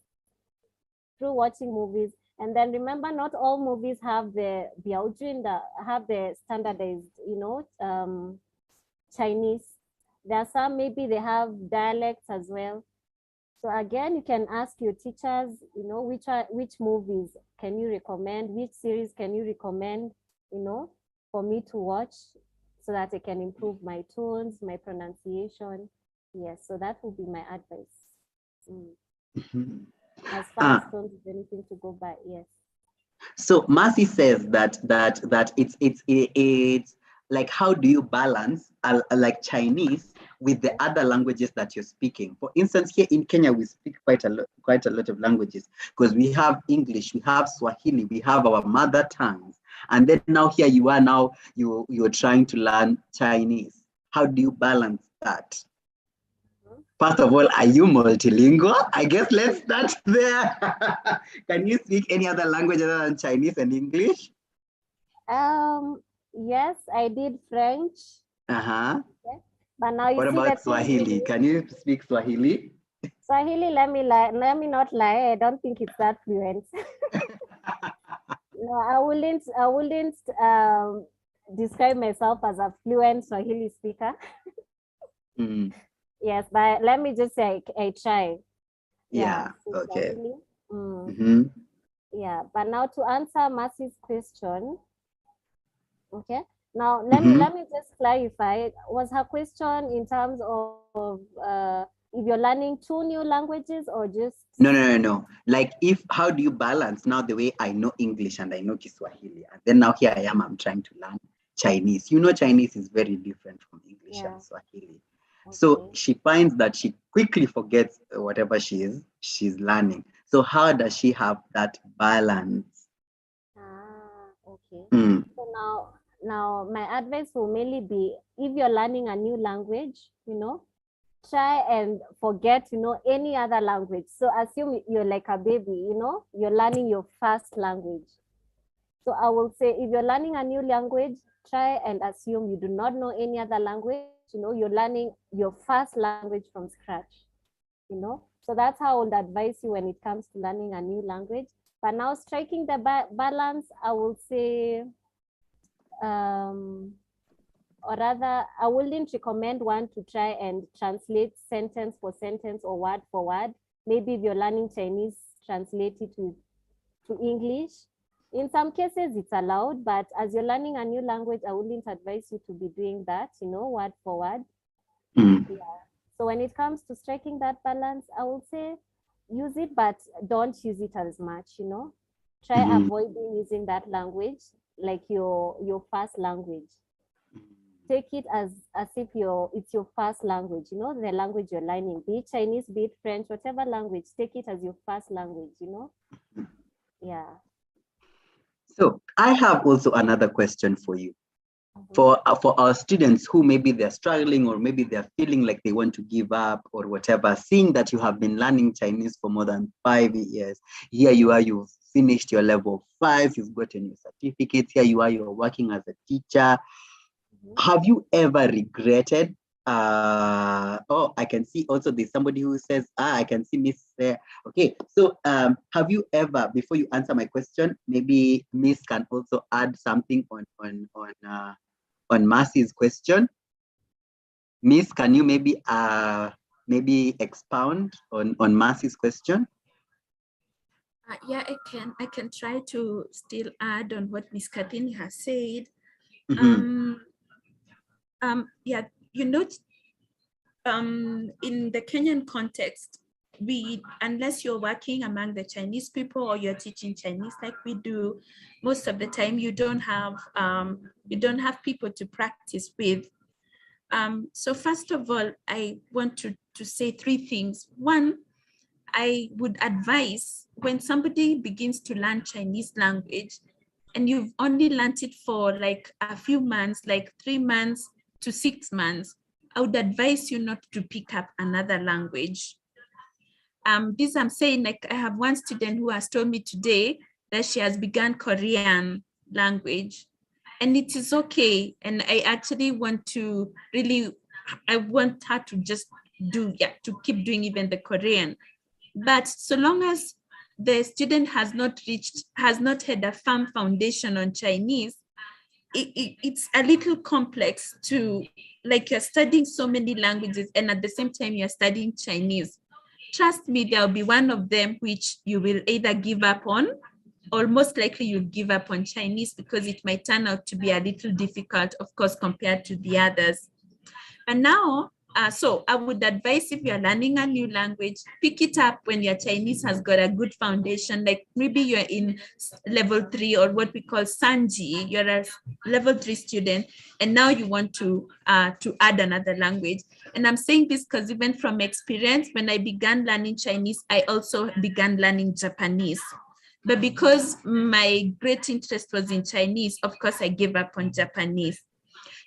And then remember, not all movies have the standardized, you know, Chinese. There are some, maybe they have dialects as well. So again, you can ask your teachers, you know, which movies can you recommend, which series can you recommend, you know, for me to watch so that I can improve my tones, my pronunciation. Yes, so that would be my advice. As far as tones is anything to go by, yes. So Mercy says that it's like, how do you balance like Chinese with the other languages that you're speaking? For instance, here in Kenya, we speak quite a lot of languages, because we have English, we have Swahili, we have our mother tongues, and then now here you are, now you're trying to learn Chinese. How do you balance that? First of all, are you multilingual? I guess let's start there. Can you speak any other language other than Chinese and English? Yes, I did French. Okay. But now what about Swahili? Can you speak Swahili? Swahili, let me not lie. I don't think it's that fluent. No, I wouldn't describe myself as a fluent Swahili speaker. Yes, but let me just say I try. Yeah, okay. Yeah, but now to answer Mercy's question, okay. Now let me just clarify. Was her question in terms of if you're learning 2 new languages or just? No. Like, how do you balance now the way I know English and I know Kiswahili, and then now here I am, I'm trying to learn Chinese. You know, Chinese is very different from English and Swahili. Okay. So she finds that she quickly forgets whatever she's learning. So how does she have that balance? Okay. So now my advice will mainly be, if you're learning a new language, you know, try and forget, you know, any other language. So assume you're like a baby, you know, you're learning your first language. So I will say, if you're learning a new language, try and assume you do not know any other language. You know, you're learning your first language from scratch, you know. So that's how I would advise you when it comes to learning a new language. But now striking the balance, I will say, or rather, I wouldn't recommend one to try and translate sentence for sentence or word for word. Maybe if you're learning Chinese, translate it to English. In some cases, it's allowed, but as you're learning a new language, I wouldn't advise you to be doing that, you know, word for word. Yeah. So when it comes to striking that balance, I would say use it, but don't use it as much, you know. Try avoiding using that language like your first language. Take it as if it's your first language, you know, the language you're learning, be it Chinese, be it French, whatever language, take it as your first language, you know. Yeah. So I have also another question for you. For our students who maybe they're struggling, or maybe they're feeling like they want to give up or whatever, seeing that you have been learning Chinese for more than 5 years, here you are, you've finished your level 5, you've gotten your certificate, here you are, you're working as a teacher. Have you ever regretted? I can see also there's somebody who says, I can see Miss there. Okay, so have you ever, before you answer my question, maybe Miss can also add something on Mercy's question. Miss, can you maybe expound on Mercy's question? Yeah, I can try to still add on what Miss Kathleen has said. Yeah, you know, in the Kenyan context, unless you're working among the Chinese people or you're teaching Chinese like we do, most of the time you don't have people to practice with. So first of all, I want to say 3 things. One, I would advise when somebody begins to learn Chinese language, and you've only learned it for like a few months, like 3 months to 6 months, I would advise you not to pick up another language. This I'm saying, like I have one student who has told me today that she has begun Korean language, and it is okay. And I actually want to really, I want her to just to keep doing even the Korean. But so long as the student has not had a firm foundation on Chinese, it's a little complex to, like, you're studying so many languages and at the same time you're studying Chinese. Trust me, there'll be one of them which you will either give up on, or most likely you'll give up on Chinese because it might turn out to be a little difficult, of course, compared to the others. And now, so I would advise, if you're learning a new language, pick it up when your Chinese has got a good foundation, like maybe you're in level 3 or what we call Sanji, you're a level 3 student, and now you want to add another language. And I'm saying this because even from experience, when I began learning Chinese, I also began learning Japanese. But because my great interest was in Chinese, of course, I gave up on Japanese.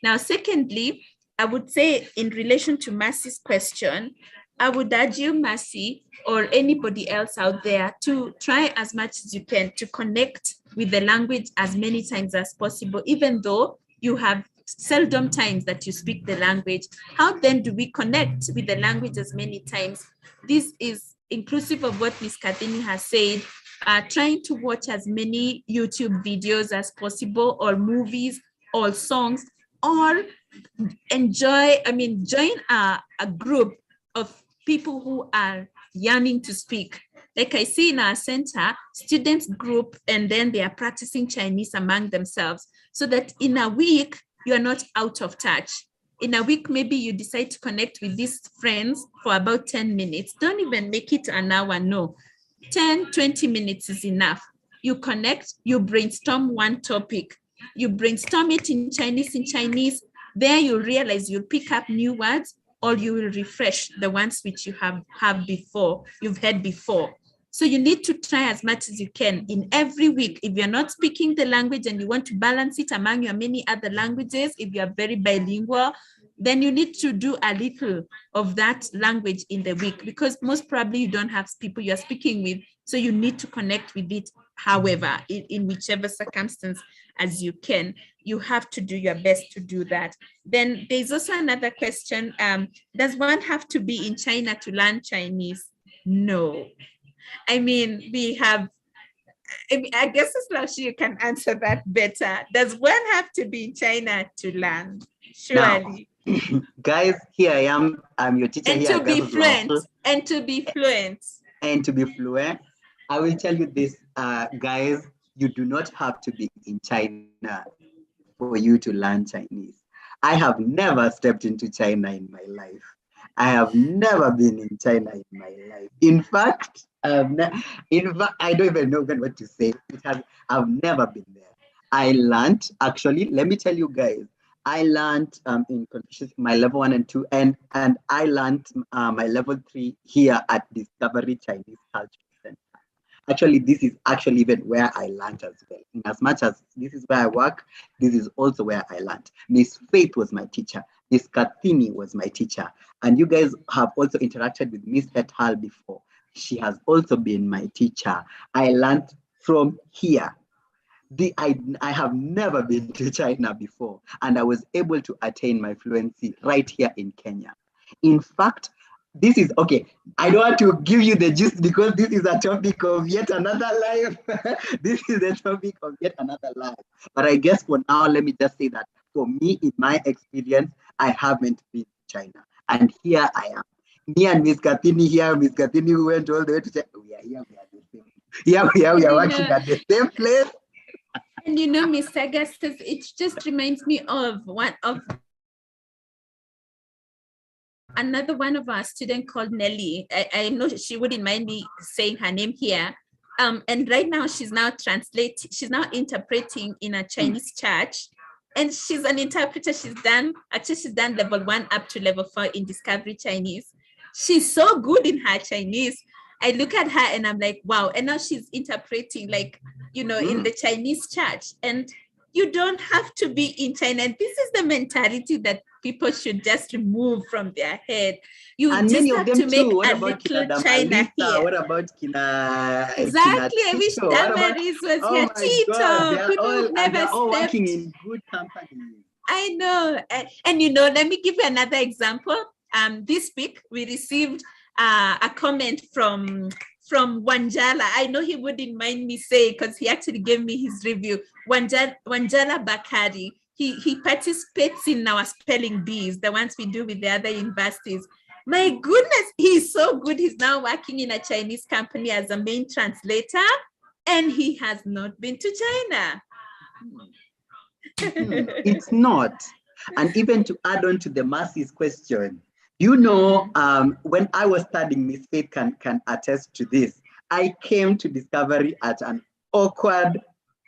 Now, secondly, I would say, in relation to Mercy's question, I would urge you, Mercy, or anybody else out there, to try as much as you can to connect with the language as many times as possible, even though you have seldom times that you speak the language. How then do we connect with the language as many times? This is inclusive of what Ms. Kathini has said, trying to watch as many YouTube videos as possible, or movies, or songs, or join a group of people who are yearning to speak. Like I see in our center, students group, and then they are practicing Chinese among themselves, so that in a week, you are not out of touch. In a week, maybe you decide to connect with these friends for about 10 minutes. Don't even make it an hour, no. 10, 20 minutes is enough. You connect, you brainstorm one topic. You brainstorm it in Chinese. There you realize you'll pick up new words, or you will refresh the ones which you you've heard before. So you need to try as much as you can in every week. If you're not speaking the language and you want to balance it among your many other languages, if you are very bilingual, then you need to do a little of that language in the week, because most probably you don't have people you're speaking with. So you need to connect with it, however, in whichever circumstance as you can. You have to do your best to do that. Then there's also another question. Does one have to be in China to learn Chinese? No. I mean, I guess Slash, you can answer that better. Does one have to be in China to learn? Surely. Now, guys, here I am. I'm your teacher and here. To be fluent. And to be fluent. And to be fluent. I will tell you this, guys, you do not have to be in China for you to learn Chinese. I have never stepped into China in my life. I have never been in China in my life. In fact, I don't even know what to say. I've never been there. I learned, actually, let me tell you guys, I learned in Confucius, my level 1 and 2, and I learned my level 3 here at Discovery Chinese Culture Center. Actually, this is actually even where I learned as well. In as much as this is where I work, this is also where I learned. Miss Faith was my teacher. Miss Kathini was my teacher. And you guys have also interacted with Miss Hetal before. She has also been my teacher. I learned from here. I have never been to China before, and I was able to attain my fluency right here in Kenya. In fact, this is okay. I don't want to give you the gist because this is a topic of yet another life. This is the topic of yet another life. But I guess for now, let me just say that for me, in my experience, I haven't been to China. And here I am. Me and Miss Kathini here, Miss Kathini, who went all the way to China. We are here, we are the same. Here we are working at the same place. And Miss Augustus, it just reminds me of another one of our students called Nelly. I know she wouldn't mind me saying her name here. And right now she's now interpreting in a Chinese church. And she's an interpreter. She's done level 1 up to level 4 in Discovery Chinese. She's so good in her Chinese. I look at her and I'm like, wow. And now she's interpreting like, you know, in the Chinese church. And you don't have to be in China. And this is the mentality that people should just remove from their head. You and just many have of them to make too. What a about little Kina China Damalisa? here. What about Kina? Exactly. Kina I wish Tito? What about? Damaris was Oh here. my God! Tito, people who've never they're all stepped. working in good company. I know. And you know, let me give you another example. This week we received a comment from Wanjala. I know he wouldn't mind me saying because he actually gave me his review. Wanjala Bakari. He participates in our spelling bees, the ones we do with the other universities. My goodness, he's so good. He's now working in a Chinese company as a main translator, and he has not been to China. It's not. And even to add on to the masses question, you know, when I was studying, Miss Faith can attest to this. I came to Discovery at an awkward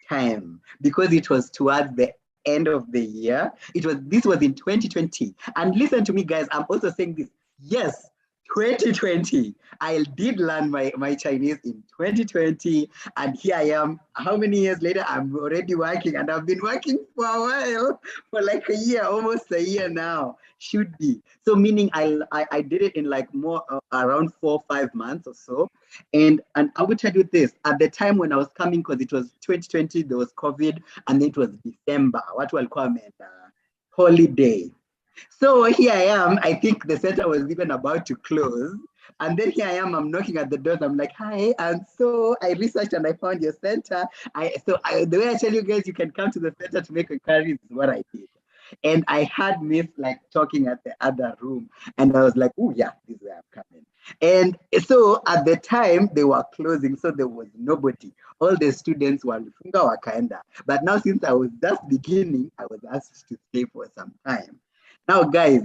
time because it was towards the end of the year. This was in 2020. And listen to me, guys, I'm also saying this. Yes, 2020. I did learn my Chinese in 2020, and here I am. How many years later? I'm already working, and I've been working for a while, for like a year, almost a year now. Should be. So meaning I did it in like more around 4 or 5 months or so. And I will tell you this, at the time when I was coming, because it was 2020, there was COVID, and it was December, what will call it, holiday. So here I am, I think the center was even about to close. And then here I am, I'm knocking at the doors. I'm like, hi. And so I researched and I found your center. The way I tell you guys, you can come to the center to make inquiries is what I did. And I had Miss like talking at the other room. And I was like, oh yeah, this is where I'm coming. And so at the time they were closing, so there was nobody. All the students were wakaenda. But now since I was just beginning, I was asked to stay for some time. Now, guys,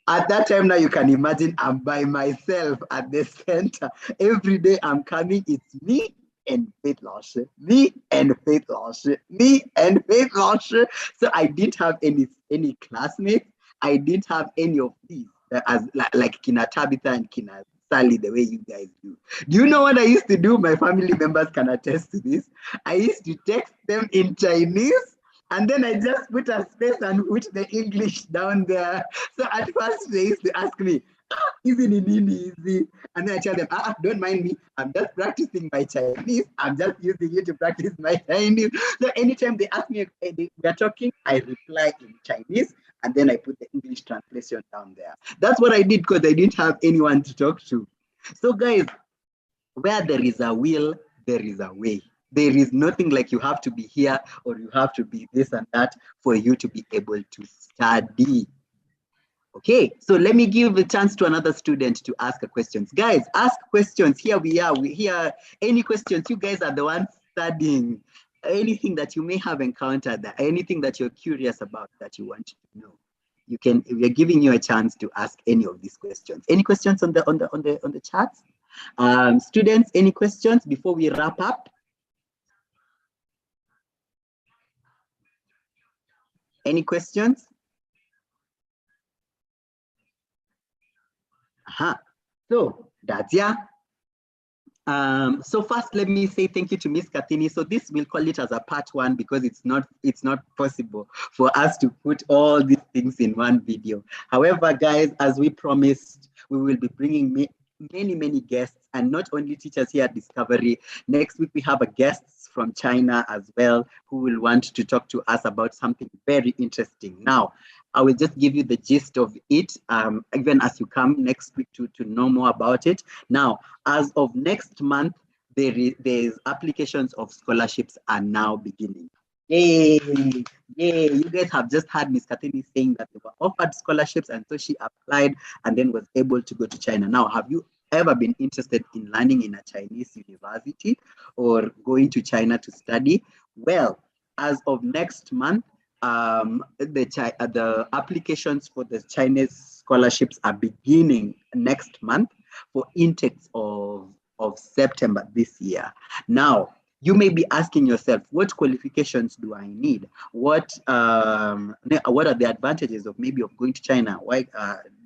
at that time, now you can imagine I'm by myself at the center. Every day I'm coming, it's me and Faith Larshe, me and Faith Larshe, me and Faith Larshe. So I didn't have any classmates. I didn't have any of these, as like Kina Tabitha and Kina Sally, the way you guys do. Do you know what I used to do? My family members can attest to this. I used to text them in Chinese, and then I just put a space and put the English down there. So at first they used to ask me, isn't it easy? And then I tell them, don't mind me. I'm just practicing my Chinese. I'm just using it to practice my Chinese. So anytime they ask me, we are talking, I reply in Chinese, and then I put the English translation down there. That's what I did because I didn't have anyone to talk to. So guys, where there is a will, there is a way. There is nothing like you have to be here or you have to be this and that for you to be able to study. Okay, so let me give a chance to another student to ask a questions. Guys, ask questions. Here we are. We hear any questions. You guys are the ones studying. Anything that you may have encountered, anything that you're curious about that you want to know. We're giving you a chance to ask any of these questions. Any questions on the chat? Students, any questions before we wrap up? Any questions? So Dadia. So first, let me say thank you to Miss Kathini. So this we'll call it as a part 1 because it's not possible for us to put all these things in one video. However, guys, as we promised, we will be bringing many guests, and not only teachers here at Discovery. Next week, we have a guests from China as well who will want to talk to us about something very interesting. Now, I will just give you the gist of it, even as you come next week to know more about it. Now, as of next month, there's applications of scholarships are now beginning. Yay! You guys have just heard Miss Kathini saying that they were offered scholarships, and so she applied and then was able to go to China. Now, have you ever been interested in learning in a Chinese university or going to China to study? Well, as of next month, the applications for the Chinese scholarships are beginning next month for intakes of September this year. Now, you may be asking yourself, what qualifications do I need? What are the advantages of maybe of going to China? Why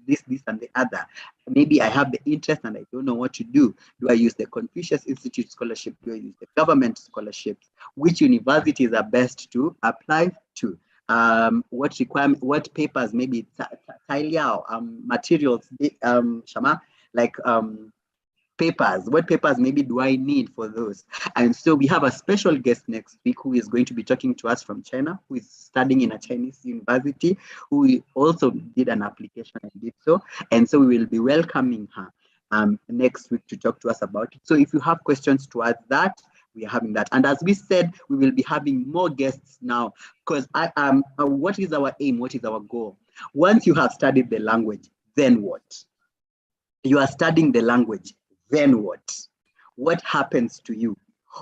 this, and the other. Maybe I have the interest and I don't know what to do. Do I use the Confucius Institute scholarship? Do I use the government scholarships? Which universities are best to apply to? What papers, maybe materials, Shama, like papers, what papers maybe do I need for those? And so we have a special guest next week who is going to be talking to us from China, who is studying in a Chinese university, who also did an application and did so. And so we will be welcoming her next week to talk to us about it. So if you have questions towards that, we are having that. And as we said, we will be having more guests now, because what is our aim? What is our goal? Once you have studied the language, then what? You are studying the language, then what? What happens to you?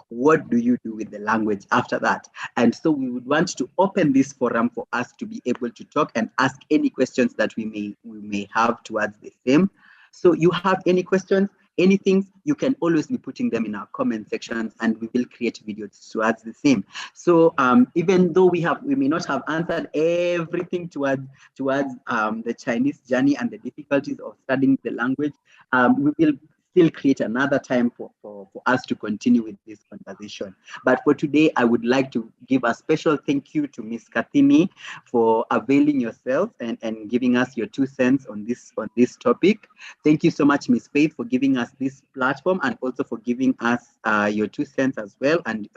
What do you do with the language after that? And so we would want to open this forum for us to be able to talk and ask any questions that we may have towards the same. So you have any questions, anything, you can always be putting them in our comment sections, and we will create videos towards the same. So even though we may not have answered everything towards the Chinese journey and the difficulties of studying the language, we will still create another time for us to continue with this conversation. But for today, I would like to give a special thank you to Ms. Kathini for availing yourself and giving us your 2 cents on this topic. Thank you so much, Ms. Faith, for giving us this platform and also for giving us your 2 cents as well and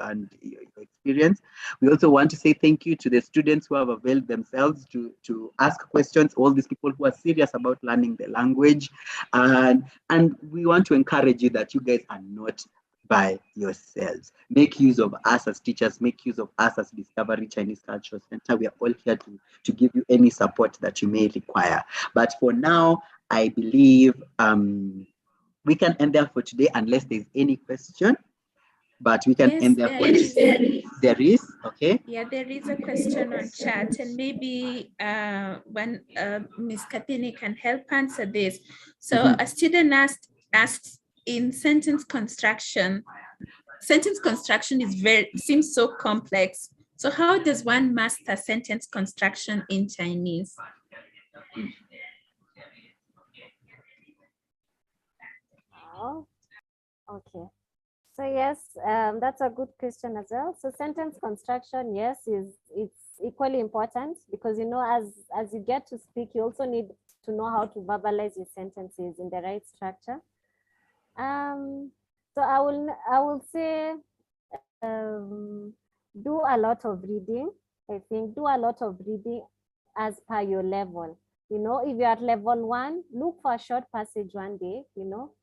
your experience. We also want to say thank you to the students who have availed themselves to ask questions, all these people who are serious about learning the language. And we want to encourage you that you guys are not by yourselves. Make use of us as teachers, make use of us as Discovery Chinese Cultural Center. We are all here to give you any support that you may require. But for now, I believe we can end there for today unless there's any question. But we can end there for today. There is, okay? Yeah, there is a question on chat, and maybe when Ms. Kathini can help answer this. So a student asks, in sentence construction seems so complex. So how does one master sentence construction in Chinese? Oh, okay. So yes, that's a good question as well. So sentence construction, yes, it's equally important because, you know, as you get to speak, you also need to know how to verbalize your sentences in the right structure. So I will say do a lot of reading. I think do a lot of reading as per your level. You know, if you're at level 1, look for a short passage one day, you know.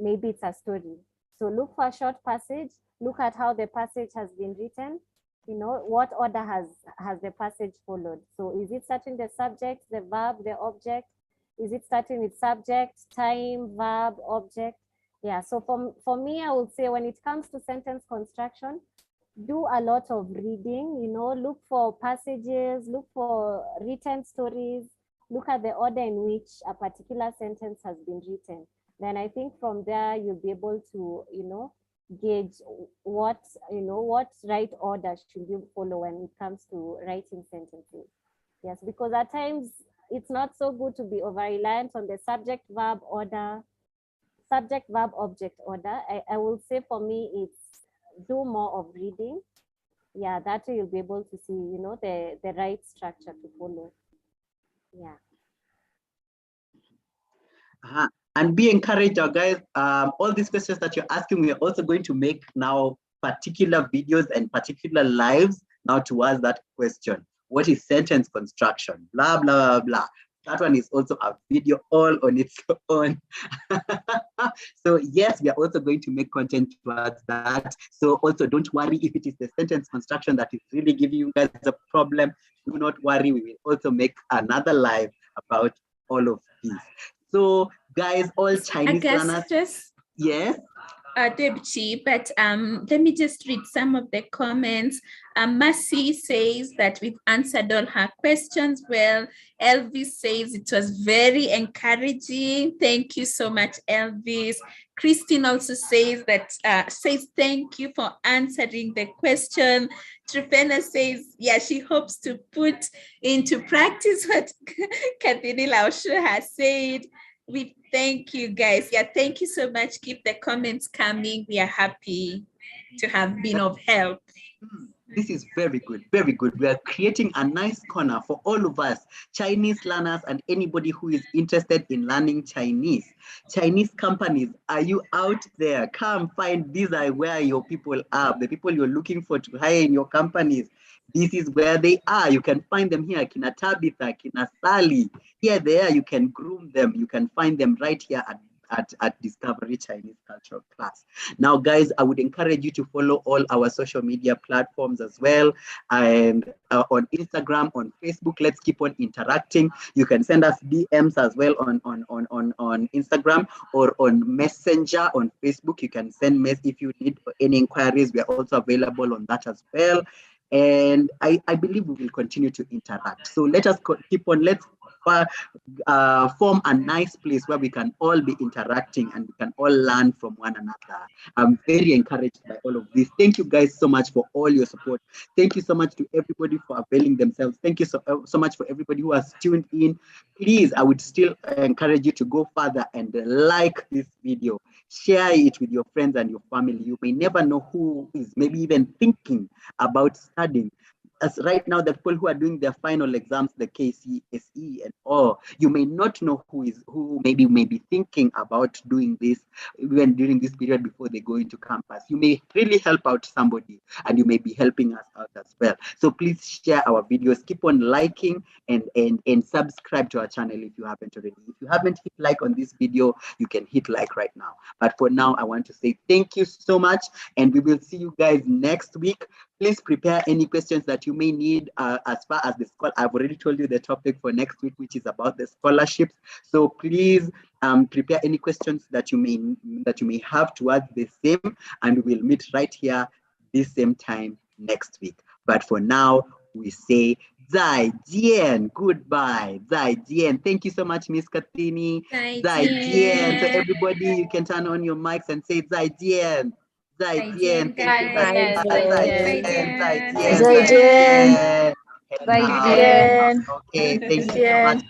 Maybe it's a story. So look for a short passage, look at how the passage has been written, you know, what order has the passage followed. So is it starting the subject, the verb, the object? Is it starting with subject, time, verb, object? Yeah, so for me, I would say when it comes to sentence construction, do a lot of reading, you know, look for passages, look for written stories, look at the order in which a particular sentence has been written. Then I think from there, you'll be able to, you know, gauge what right order should you follow when it comes to writing sentences. Yes, because at times it's not so good to be over-reliant on the subject, verb, order, subject, verb, object order. I will say for me, it's do more of reading. Yeah, that way you'll be able to see, you know, the right structure to follow. Yeah. And be encouraged, guys. All these questions that you're asking, we are also going to make now particular videos and particular lives now towards that question. What is sentence construction? Blah, blah, blah. That one is also a video all on its own. So yes, we are also going to make content towards that. So also don't worry if it is the sentence construction that is really giving you guys a problem. Do not worry, we will also make another live about all of these. So guys, all Chinese learners. Augustus, yes. Debchi, but let me just read some of the comments. Mercy says that we've answered all her questions well. Elvis says it was very encouraging. Thank you so much, Elvis. Christine also says that says thank you for answering the question. Trifena says, yeah, she hopes to put into practice what Kathini Laoshu has said. We thank you guys. Yeah, thank you so much. Keep the comments coming. We are happy to have been of help. This is very good, very good. We are creating a nice corner for all of us, Chinese learners and anybody who is interested in learning Chinese. Chinese companies, are you out there? Come find, these are where your people are, the people you're looking for to hire in your companies. This is where they are. You can find them here, Kina Tabitha, Kina Sally. Here they are, you can groom them. You can find them right here at Discovery Chinese Cultural Class. Now, guys, I would encourage you to follow all our social media platforms as well. And on Instagram, on Facebook, let's keep on interacting. You can send us DMs as well on Instagram or on Messenger on Facebook. You can send messages if you need any inquiries. We are also available on that as well. And I believe we will continue to interact. So let us keep on, let's form a nice place where we can all be interacting and we can all learn from one another. I'm very encouraged by all of this. Thank you guys so much for all your support. Thank you so much to everybody for availing themselves. Thank you so much for everybody who has tuned in. Please, I would still encourage you to go further and like this video. Share it with your friends and your family. You may never know who is maybe even thinking about studying. As right now, the people who are doing their final exams, the KCSE and all, you may not know who maybe may be thinking about doing this even during this period before they go into campus. You may really help out somebody and you may be helping us out as well. So please share our videos, keep on liking and subscribe to our channel if you haven't already. If you haven't hit like on this video, you can hit like right now. But for now, I want to say thank you so much and we will see you guys next week. Please prepare any questions that you may need as far as the school. I've already told you the topic for next week, which is about the scholarships. So please prepare any questions that you may have towards the same, and we'll meet right here this same time next week. But for now, we say 再见, goodbye, 再见. Thank you so much, Miss Kathini. 再见. So everybody, you can turn on your mics and say 再见. 再见. Thank you, guys. 再见. 再见. 再见. Okay, thank you so much.